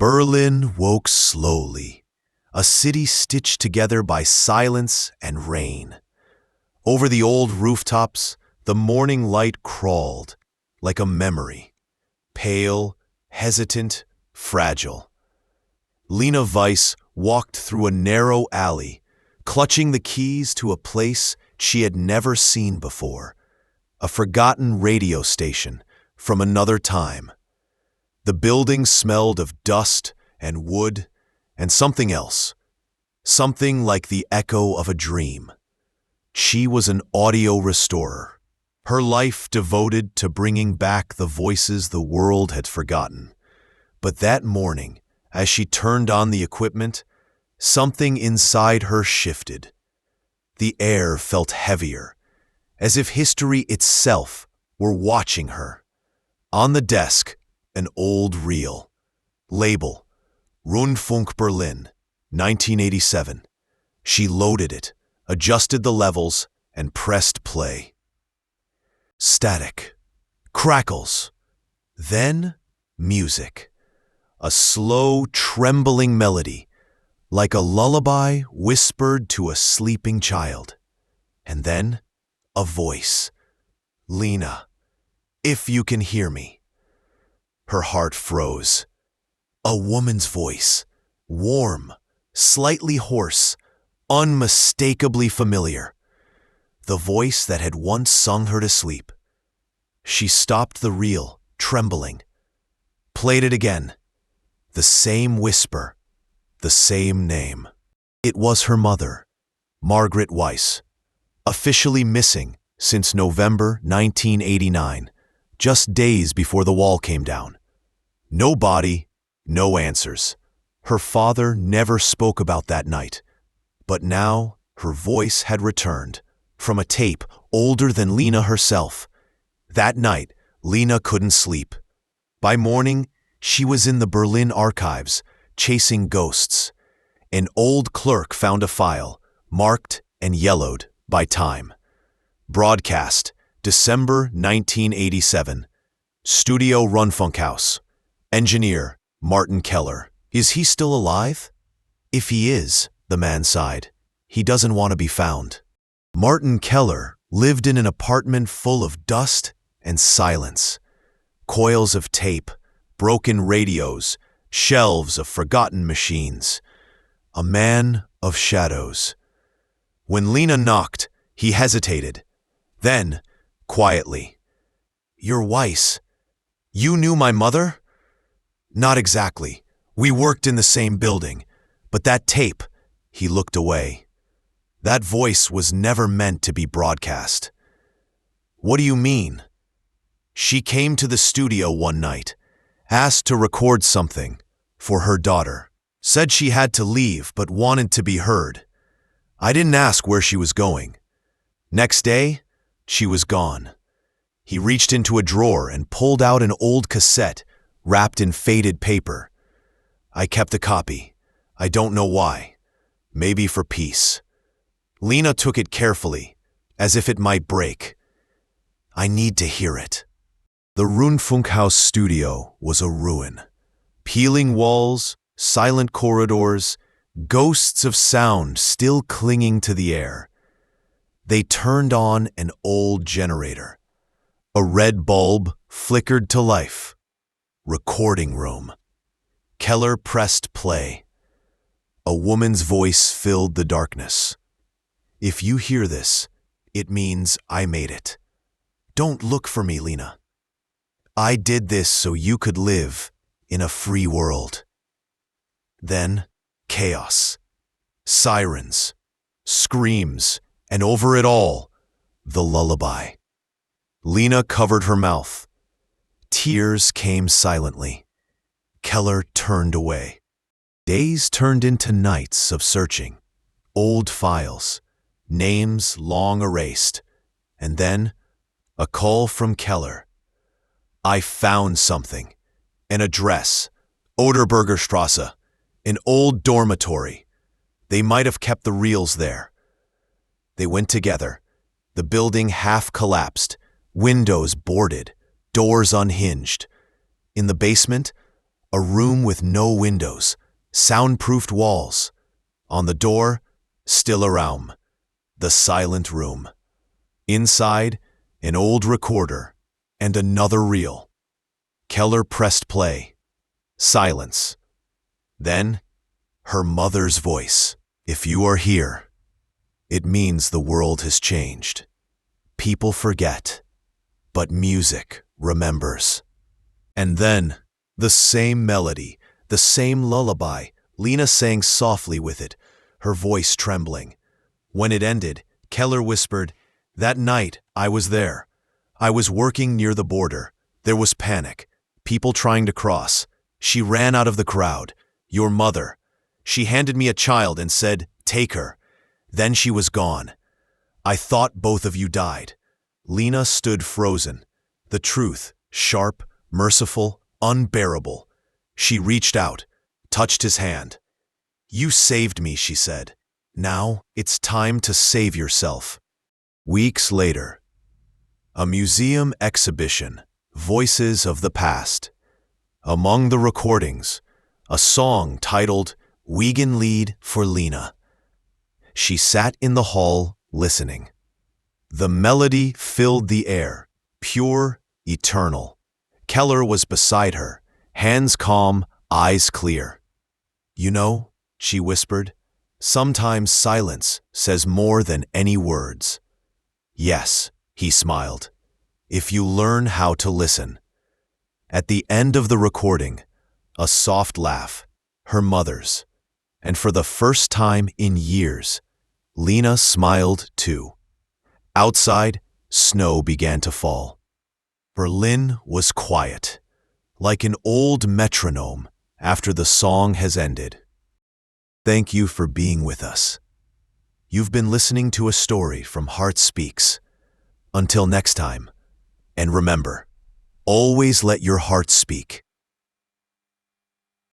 Berlin woke slowly, a city stitched together by silence and rain. Over the old rooftops, the morning light crawled, like a memory, pale, hesitant, fragile. Lina Weiss walked through a narrow alley, clutching the keys to a place she had never seen before, a forgotten radio station from another time. The building smelled of dust and wood and something else, something like the echo of a dream. She was an audio restorer, her life devoted to bringing back the voices the world had forgotten. But that morning, as she turned on the equipment, something inside her shifted. The air felt heavier, as if history itself were watching her. On the desk, an old reel. Label, Rundfunk Berlin, 1987. She loaded it, adjusted the levels, and pressed play. Static. Crackles. Then, music. A slow, trembling melody, like a lullaby whispered to a sleeping child. And then, a voice. Lina, if you can hear me. Her heart froze. A woman's voice, warm, slightly hoarse, unmistakably familiar. The voice that had once sung her to sleep. She stopped the reel, trembling. Played it again. The same whisper, the same name. It was her mother, Margaret Weiss, officially missing since November 1989, just days before the wall came down. No body, no answers. Her father never spoke about that night, but now her voice had returned from a tape older than Lina herself. That night, Lina couldn't sleep. By morning, she was in the Berlin archives, chasing ghosts. An old clerk found a file, marked and yellowed by time. Broadcast, December 1987. Studio Rundfunkhaus. Engineer, Martin Keller. Is he still alive? If he is, the man sighed, he doesn't want to be found. Martin Keller lived in an apartment full of dust and silence. Coils of tape, broken radios, shelves of forgotten machines. A man of shadows. When Lina knocked, he hesitated. Then, quietly, "You're Weiss. You knew my mother?" "Not exactly. We worked in the same building. But that tape," he looked away. "That voice was never meant to be broadcast." "What do you mean?" "She came to the studio one night, asked to record something for her daughter. Said she had to leave but wanted to be heard. I didn't ask where she was going. Next day, she was gone." He reached into a drawer and pulled out an old cassette wrapped in faded paper. "I kept a copy. I don't know why. Maybe for peace." Lina took it carefully, as if it might break. "I need to hear it." The Rundfunkhaus studio was a ruin. Peeling walls, silent corridors, ghosts of sound still clinging to the air. They turned on an old generator. A red bulb flickered to life. Recording room. Keller pressed play. A woman's voice filled the darkness. "If you hear this, it means I made it. Don't look for me, Lina. I did this so you could live in a free world." Then, chaos. Sirens. Screams. And over it all, the lullaby. Lina covered her mouth. Tears came silently. Keller turned away. Days turned into nights of searching. Old files. Names long erased. And then, a call from Keller. "I found something. An address. Oderbergerstrasse. An old dormitory. They might have kept the reels there." They went together. The building half collapsed. Windows boarded. Doors unhinged. In the basement, A room with no windows, soundproofed walls. On the door, still a raum, the silent room. Inside, an old recorder and another reel. Keller pressed play. Silence. Then, her mother's voice. If you are here, it means the world has changed. People forget, but music remembers. And then, the same melody, the same lullaby. Lina sang softly with it, her voice trembling. When it ended, Keller whispered, "That night, I was there. I was working near the border. There was panic. People trying to cross. She ran out of the crowd. Your mother. She handed me a child and said, 'Take her.' Then she was gone. I thought both of you died." Lina stood frozen. The truth, sharp, merciful, unbearable. She reached out, touched his hand. "You saved me," she said. "Now it's time to save yourself." Weeks later, a museum exhibition, Voices of the Past. Among the recordings, a song titled "Wiegand Lied for Lina." She sat in the hall, listening. The melody filled the air, pure, eternal. Keller was beside her, hands calm, eyes clear. "You know," she whispered, "sometimes silence says more than any words." "Yes," he smiled, "if you learn how to listen." At the end of the recording, a soft laugh, her mother's. And for the first time in years, Lina smiled too. Outside, snow began to fall. Berlin was quiet, like an old metronome after the song has ended. Thank you for being with us. You've been listening to a story from Heart Speaks. Until next time, and remember, always let your heart speak.